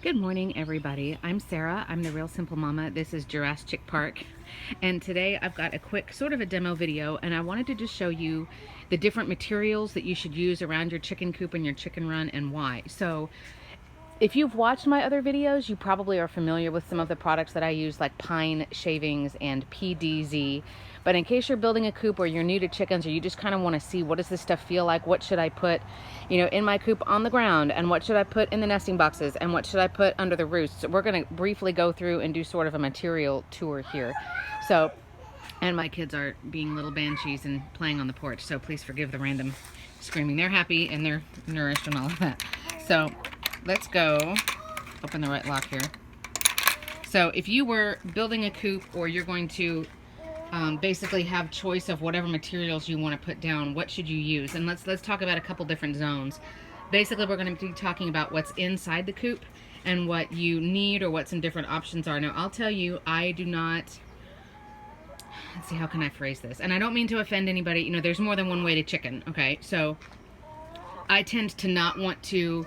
Good morning, everybody. I'm Sarah. I'm the Real Simple Mama. This is Jurassic Park. And today I've got a quick sort of a demo video, and I wanted to just show you the different materials that you should use around your chicken coop and your chicken run and why. So if you've watched my other videos, you probably are familiar with some of the products that I use, like pine shavings and PDZ. But in case you're building a coop or you're new to chickens, or you just kind of want to see what does this stuff feel like, what should I put, in my coop on the ground, and what should I put in the nesting boxes, and what should I put under the roosts, we're going to briefly go through and do sort of a material tour here. So, and my kids are being little banshees and playing on the porch, so please forgive the random screaming. They're happy and they're nourished and all of that. So let's go open the right lock here. So if you were building a coop, or you're going to basically have choice of whatever materials you want to put down, what should you use? And let's talk about a couple different zones. Basically, we're going to be talking about what's inside the coop and what you need, or what some different options are. Now, I'll tell you, I do not... Let's see, how can I phrase this? And I don't mean to offend anybody. There's more than one way to chicken, okay? So I tend to not want to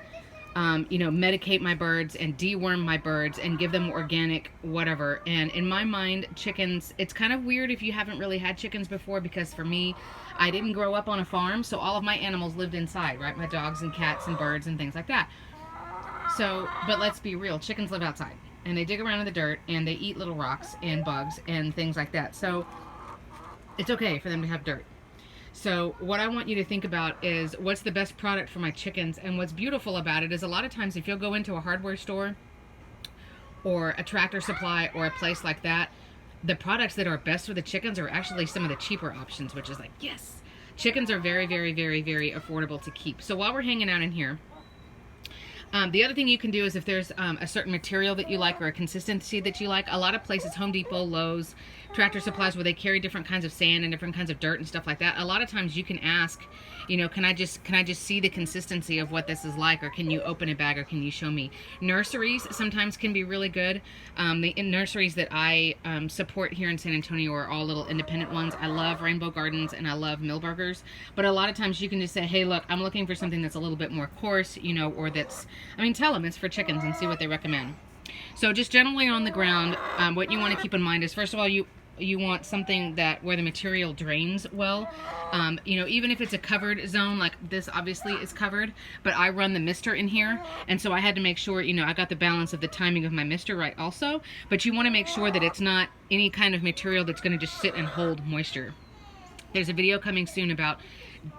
medicate my birds and deworm my birds and give them organic whatever. And in my mind, chickens, it's kind of weird if you haven't really had chickens before, because for me, I didn't grow up on a farm, so all of my animals lived inside, right? My dogs and cats and birds and things like that. So, but let's be real, chickens live outside, and they dig around in the dirt, and they eat little rocks and bugs and things like that. So it's okay for them to have dirt. So what I want you to think about is, what's the best product for my chickens? And what's beautiful about it is, a lot of times if you'll go into a hardware store or a Tractor Supply or a place like that, the products that are best for the chickens are actually some of the cheaper options, which is like, yes, chickens are very, very, very, very affordable to keep. So while we're hanging out in here, the other thing you can do is, if there's a certain material that you like, or a consistency that you like, a lot of places, Home Depot, Lowe's, Tractor Supplies, where they carry different kinds of sand and different kinds of dirt and stuff like that, a lot of times you can ask, can I just see the consistency of what this is like, or can you open a bag, or can you show me? Nurseries sometimes can be really good. The nurseries that I support here in San Antonio are all little independent ones. I love Rainbow Gardens and I love Millburgers, but a lot of times you can just say, hey, look, I'm looking for something that's a little bit more coarse, or that's, tell them it's for chickens and see what they recommend. So just generally on the ground, what you want to keep in mind is, first of all, you want something where the material drains well. Even if it's a covered zone, like this obviously is covered, but I run the mister in here, and so I had to make sure, I got the balance of the timing of my mister right also. But you want to make sure that it's not any kind of material that's going to just sit and hold moisture. There's a video coming soon about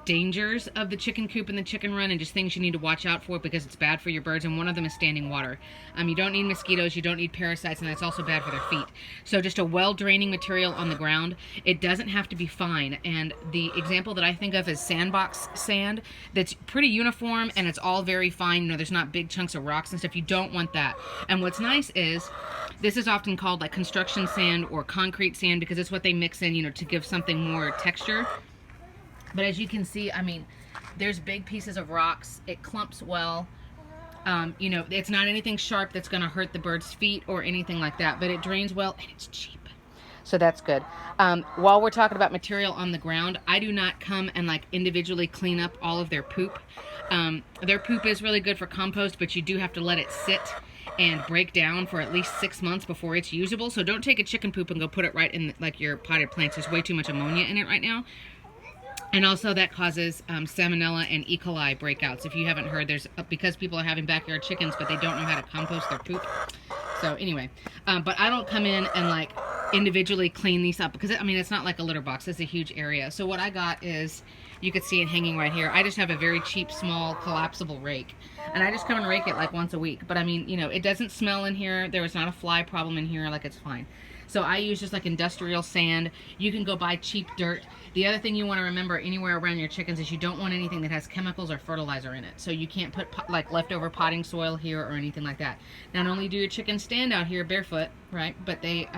dangers of the chicken coop and the chicken run, and just things you need to watch out for because it's bad for your birds, and one of them is standing water. You don't need mosquitoes, you don't need parasites, and that's also bad for their feet. So just a well-draining material on the ground. It doesn't have to be fine, and the example that I think of is sandbox sand that's pretty uniform and it's all very fine. There's not big chunks of rocks and stuff. You don't want that. And what's nice is, this is often called like construction sand or concrete sand, because it's what they mix in, to give something more texture. But as you can see, there's big pieces of rocks. It clumps well. It's not anything sharp that's going to hurt the bird's feet or anything like that, but it drains well and it's cheap. So that's good. While we're talking about material on the ground, I do not come and individually clean up all of their poop. Their poop is really good for compost, but you do have to let it sit and break down for at least 6 months before it's usable. So don't take a chicken poop and go put it right in your potted plants. There's way too much ammonia in it right now. And also that causes salmonella and E. coli breakouts. If you haven't heard, because people are having backyard chickens, but they don't know how to compost their poop. So anyway, but I don't come in and individually clean these up, because it's not like a litter box. It's a huge area. So what I got is, you could see it hanging right here. I just have a very cheap, small, collapsible rake, and I just come and rake it once a week. But it doesn't smell in here. There was not a fly problem in here. It's fine. So I use just industrial sand. You can go buy cheap dirt. The other thing you want to remember anywhere around your chickens is, you don't want anything that has chemicals or fertilizer in it. So you can't put leftover potting soil here or anything like that. Not only do your chickens stand out here barefoot, right, but they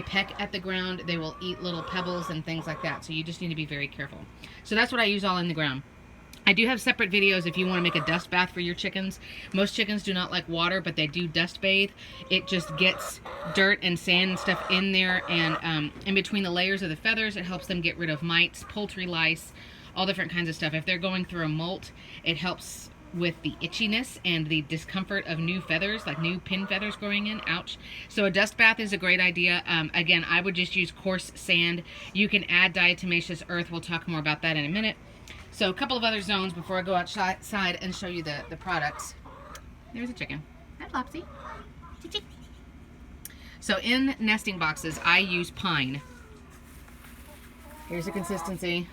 peck at the ground. They will eat little pebbles and things like that. So you just need to be very careful. So that's what I use all in the ground. I do have separate videos if you want to make a dust bath for your chickens. Most chickens do not like water, but they do dust bathe. It just gets dirt and sand and stuff in there, and in between the layers of the feathers, it helps them get rid of mites, poultry lice, all different kinds of stuff. If they're going through a molt, it helps with the itchiness and the discomfort of new feathers, like new pin feathers growing in. Ouch. So a dust bath is a great idea. Again, I would just use coarse sand. You can add diatomaceous earth. We'll talk more about that in a minute. So a couple of other zones before I go outside and show you the products. There's a chicken. Hi, Flopsy. So in nesting boxes, I use pine. Here's the consistency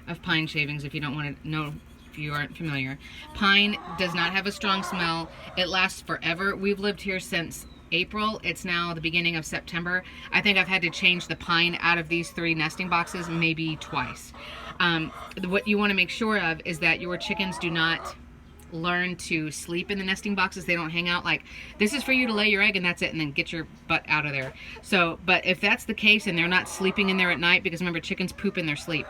of pine shavings if you don't want to know, if you aren't familiar. Pine does not have a strong smell. It lasts forever. We've lived here since April. It's now the beginning of September. I think I've had to change the pine out of these 3 nesting boxes maybe twice. What you want to make sure of is that your chickens do not learn to sleep in the nesting boxes. They don't hang out like, this is for you to lay your egg and that's it, and then get your butt out of there. So, but if that's the case and they're not sleeping in there at night, because remember, chickens poop in their sleep.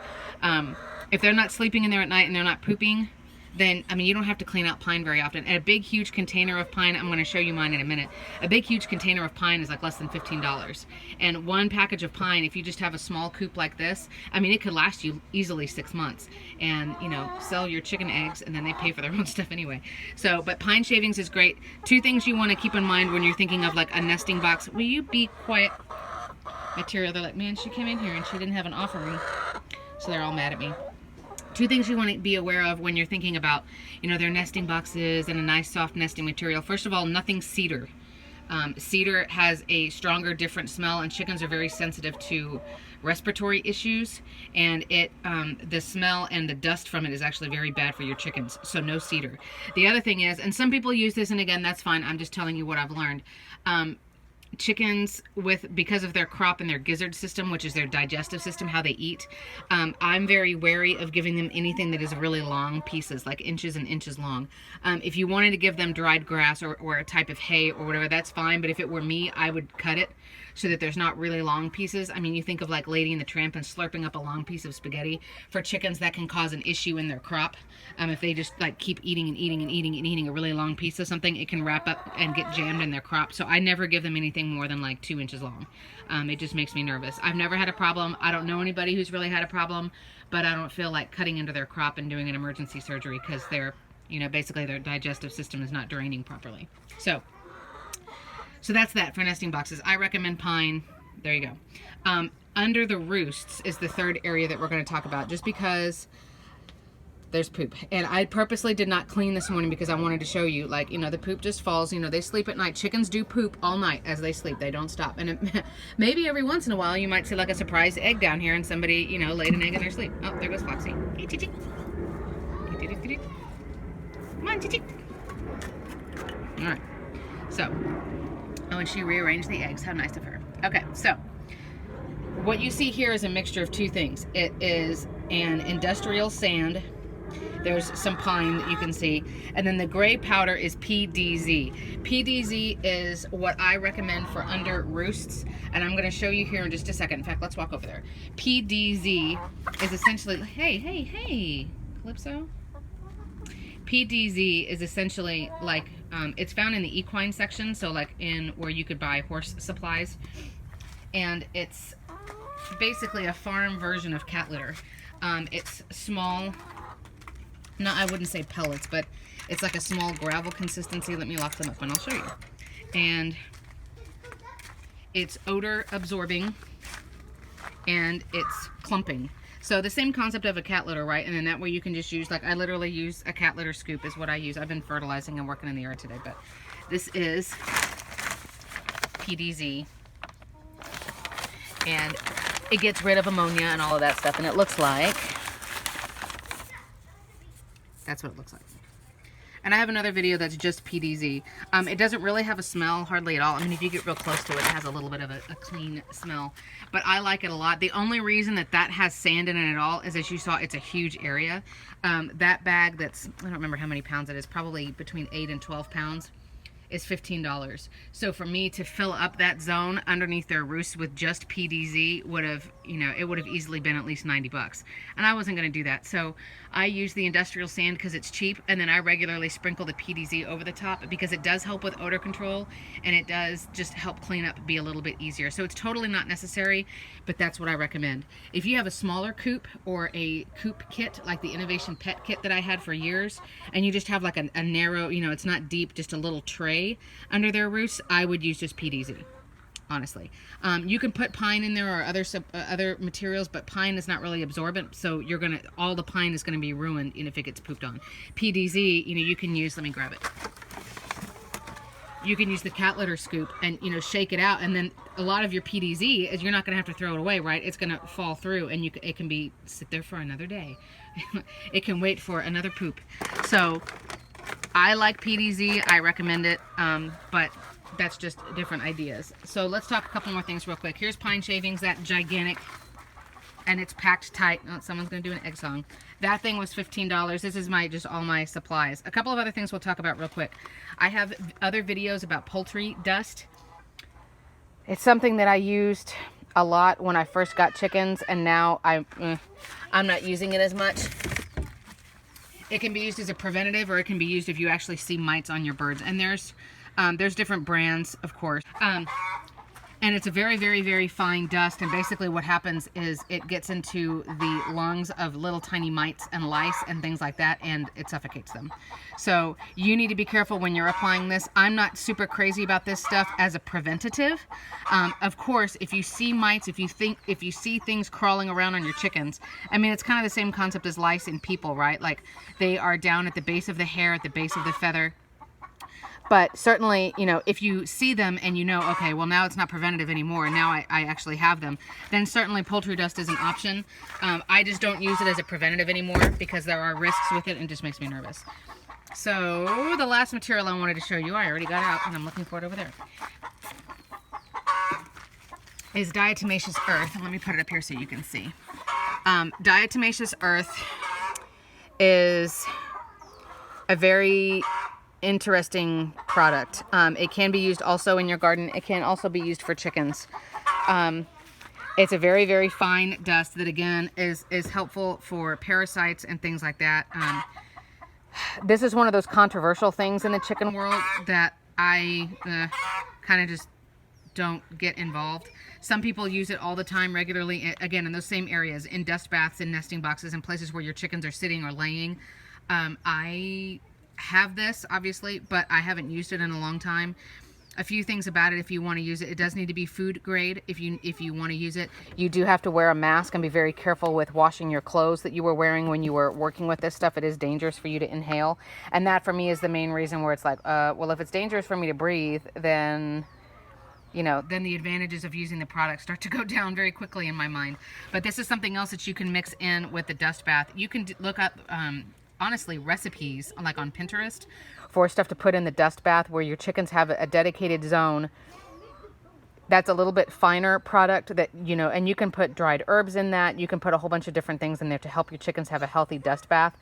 If they're not sleeping in there at night and they're not pooping, then, I mean, you don't have to clean out pine very often. And a big, huge container of pine, I'm going to show you mine in a minute. A big, huge container of pine is like less than $15. And one package of pine, if you just have a small coop like this, I mean, it could last you easily 6 months. And, you know, sell your chicken eggs, and then they pay for their own stuff anyway. So, but pine shavings is great. 2 things you want to keep in mind when you're thinking of like a nesting box. Will you be quiet? Material. They're like, man, she came in here and she didn't have an offering. So they're all mad at me. 2 things you want to be aware of when you're thinking about, you know, their nesting boxes and a nice soft nesting material. First of all, nothing cedar. Cedar has a stronger, different smell, and chickens are very sensitive to respiratory issues, and the smell and the dust from it is actually very bad for your chickens. So no cedar. The other thing is, and some people use this, and again, that's fine. I'm just telling you what I've learned. Chickens, because of their crop and their gizzard system, which is their digestive system, how they eat, I'm very wary of giving them anything that is really long pieces, like inches and inches long. If you wanted to give them dried grass or a type of hay or whatever, that's fine. But if it were me, I would cut it so that there's not really long pieces. I mean, you think of like Lady and the Tramp and slurping up a long piece of spaghetti. For chickens, that can cause an issue in their crop. If they just like keep eating and eating and eating and eating a really long piece of something, it can wrap up and get jammed in their crop. So I never give them anything more than like 2 inches long. It just makes me nervous. I've never had a problem. I don't know anybody who's really had a problem, but I don't feel like cutting into their crop and doing an emergency surgery because they're, you know, basically their digestive system is not draining properly. So that's that for nesting boxes. I recommend pine. There you go. Under the roosts is the 3rd area that we're going to talk about, just because there's poop. And I purposely did not clean this morning because I wanted to show you, like, you know, the poop just falls. You know, they sleep at night. Chickens do poop all night as they sleep. They don't stop. And maybe every once in a while you might see like a surprise egg down here and somebody, you know, laid an egg in their sleep. Oh, there goes Foxy. Hey, Chichi. Come on, Chichi. All right. So, oh, and she rearranged the eggs. How nice of her. Okay, so what you see here is a mixture of 2 things. It is an industrial sand. There's some pine that you can see. And then the gray powder is PDZ. PDZ is what I recommend for under roosts. And I'm going to show you here in just a second. In fact, let's walk over there. PDZ is essentially, hey, Calypso. PDZ is essentially like, it's found in the equine section. So like in where you could buy horse supplies. And it's basically a farm version of cat litter. It's small. No, I wouldn't say pellets, but it's like a small gravel consistency. Let me lock them up and I'll show you. And it's odor absorbing and it's clumping. So the same concept of a cat litter, right? And then that way you can just use, like, I literally use a cat litter scoop is what I use. I've been fertilizing and working in the yard today, but this is PDZ. And it gets rid of ammonia and all of that stuff. And it looks like, that's what it looks like. And I have another video that's just PDZ. It doesn't really have a smell hardly at all. I mean, if you get real close to it, it has a little bit of a clean smell. But I like it a lot. The only reason that has sand in it at all is, as you saw, it's a huge area. That bag that's, I don't remember how many pounds it is, probably between 8 and 12 pounds. is $15. So for me to fill up that zone underneath their roofs with just PDZ would have, you know, it would have easily been at least 90 bucks. And I wasn't going to do that. So I use the industrial sand because it's cheap, and then I regularly sprinkle the PDZ over the top because it does help with odor control, and it does just help clean up, be a little bit easier. So it's totally not necessary, but that's what I recommend. If you have a smaller Coop or a Coop kit, like the Innovation Pet Kit that I had for years, and you just have like a narrow, you know, it's not deep, just a little tray under their roofs, I would use just PDZ. Honestly, you can put pine in there or other materials, but pine is not really absorbent, so all the pine is gonna be ruined if it gets pooped on. PDZ, you know, you can use. Let me grab it. You can use the cat litter scoop and, you know, shake it out, and then a lot of your PDZ is you're not gonna have to throw it away, right? It's gonna fall through, and it can sit there for another day. It can wait for another poop. So I like PDZ. I recommend it, but that's just different ideas. So let's talk a couple more things real quick. Here's pine shavings, that gigantic, and it's packed tight. Oh, someone's gonna do an egg song. That thing was $15. This is just all my supplies. A couple of other things we'll talk about real quick. I have other videos about poultry dust. It's something that I used a lot when I first got chickens, and now I'm not using it as much. It can be used as a preventative, or it can be used if you actually see mites on your birds. And there's different brands, of course. And it's a very, very, very fine dust. And basically what happens is it gets into the lungs of little tiny mites and lice and things like that, and it suffocates them. So you need to be careful when you're applying this. I'm not super crazy about this stuff as a preventative. Of course, if you see mites, if you see things crawling around on your chickens, I mean, it's kind of the same concept as lice in people, right? Like, they are down at the base of the hair, at the base of the feather. But certainly, you know, if you see them and you know, okay, well, now it's not preventative anymore, now I actually have them, then certainly poultry dust is an option. I just don't use it as a preventative anymore because there are risks with it, and it just makes me nervous. So the last material I wanted to show you, I already got out, and I'm looking for it over there, is diatomaceous earth. Let me put it up here so you can see. Diatomaceous earth is a very interesting product. It can be used also in your garden. It can also be used for chickens. It's a very, very fine dust that, again, is helpful for parasites and things like that. This is one of those controversial things in the chicken world that I kind of just don't get involved. Some people use it all the time, regularly, again, in those same areas, in dust baths, in nesting boxes, in places where your chickens are sitting or laying. I have this, obviously, but I haven't used it in a long time. A few things about it: if you want to use it, it does need to be food grade. If you want to use it, you do have to wear a mask and be very careful with washing your clothes that you were wearing when you were working with this stuff. It is dangerous for you to inhale, and that for me is the main reason where it's like, well, if it's dangerous for me to breathe, then, you know, then the advantages of using the product start to go down very quickly in my mind. But this is something else that you can mix in with the dust bath. You can look up honestly, recipes like on Pinterest for stuff to put in the dust bath where your chickens have a dedicated zone that's a little bit finer product that, you know, and you can put dried herbs in that. You can put a whole bunch of different things in there to help your chickens have a healthy dust bath.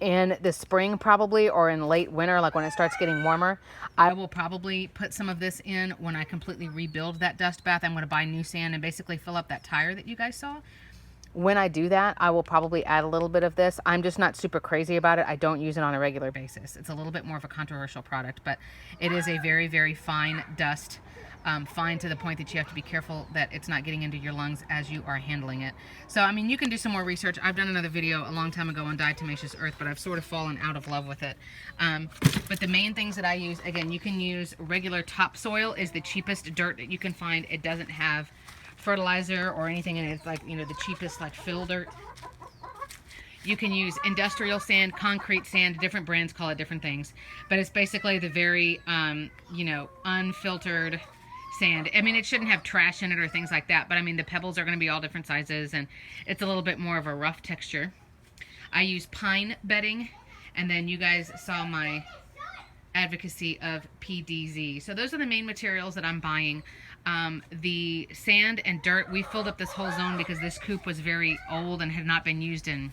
In the spring probably, or in late winter, like when it starts getting warmer, I will probably put some of this in when I completely rebuild that dust bath. I'm going to buy new sand and basically fill up that tire that you guys saw. When I do that, I will probably add a little bit of this. I'm just not super crazy about it. I don't use it on a regular basis. It's a little bit more of a controversial product, but it is a very, very fine dust. Fine to the point that you have to be careful that it's not getting into your lungs as you are handling it. So, I mean, you can do some more research. I've done another video a long time ago on diatomaceous earth, but I've sort of fallen out of love with it. But the main things that I use, again, you can use regular topsoil is the cheapest dirt that you can find. It doesn't have fertilizer or anything in it. It's like, you know, the cheapest like fill dirt. You can use industrial sand, concrete sand, different brands call it different things, but it's basically the very you know, unfiltered sand. I mean, it shouldn't have trash in it or things like that, but I mean, the pebbles are going to be all different sizes, and it's a little bit more of a rough texture. I use pine bedding, and then you guys saw my advocacy of PDZ. So those are the main materials that I'm buying. The sand and dirt, we filled up this whole zone because this coop was very old and had not been used in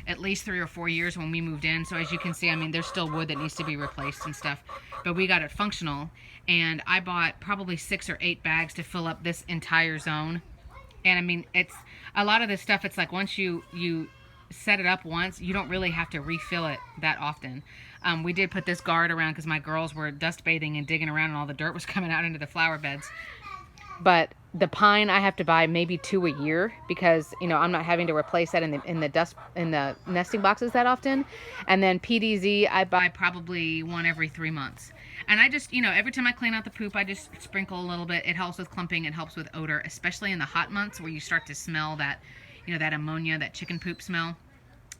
at least 3 or 4 years when we moved in. So as you can see, I mean, there's still wood that needs to be replaced and stuff, but we got it functional. And I bought probably 6 or 8 bags to fill up this entire zone. And I mean, it's a lot of this stuff, it's like once you set it up once, you don't really have to refill it that often. We did put this guard around because my girls were dust bathing and digging around and all the dirt was coming out into the flower beds. But the pine I have to buy maybe 2 a year because, you know, I'm not having to replace that in the nesting boxes that often. And then PDZ I buy probably 1 every 3 months. And I just, you know, every time I clean out the poop, I just sprinkle a little bit. It helps with clumping, it helps with odor, especially in the hot months where you start to smell that, you know, that ammonia, that chicken poop smell.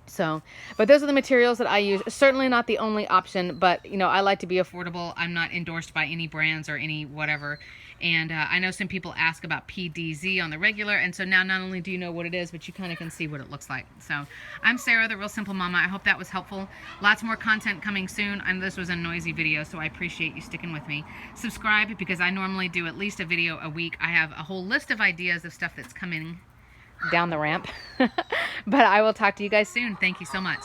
So, but those are the materials that I use. Certainly not the only option, but, you know, I like to be affordable. I'm not endorsed by any brands or any whatever. And I know some people ask about PDZ on the regular, and so now not only do you know what it is, but you kind of can see what it looks like. So, I'm Sarah, the Real Simple Mama. I hope that was helpful. Lots more content coming soon. And this was a noisy video, so I appreciate you sticking with me. Subscribe, because I normally do at least a video a week. I have a whole list of ideas of stuff that's coming down the ramp. But I will talk to you guys soon. Thank you so much.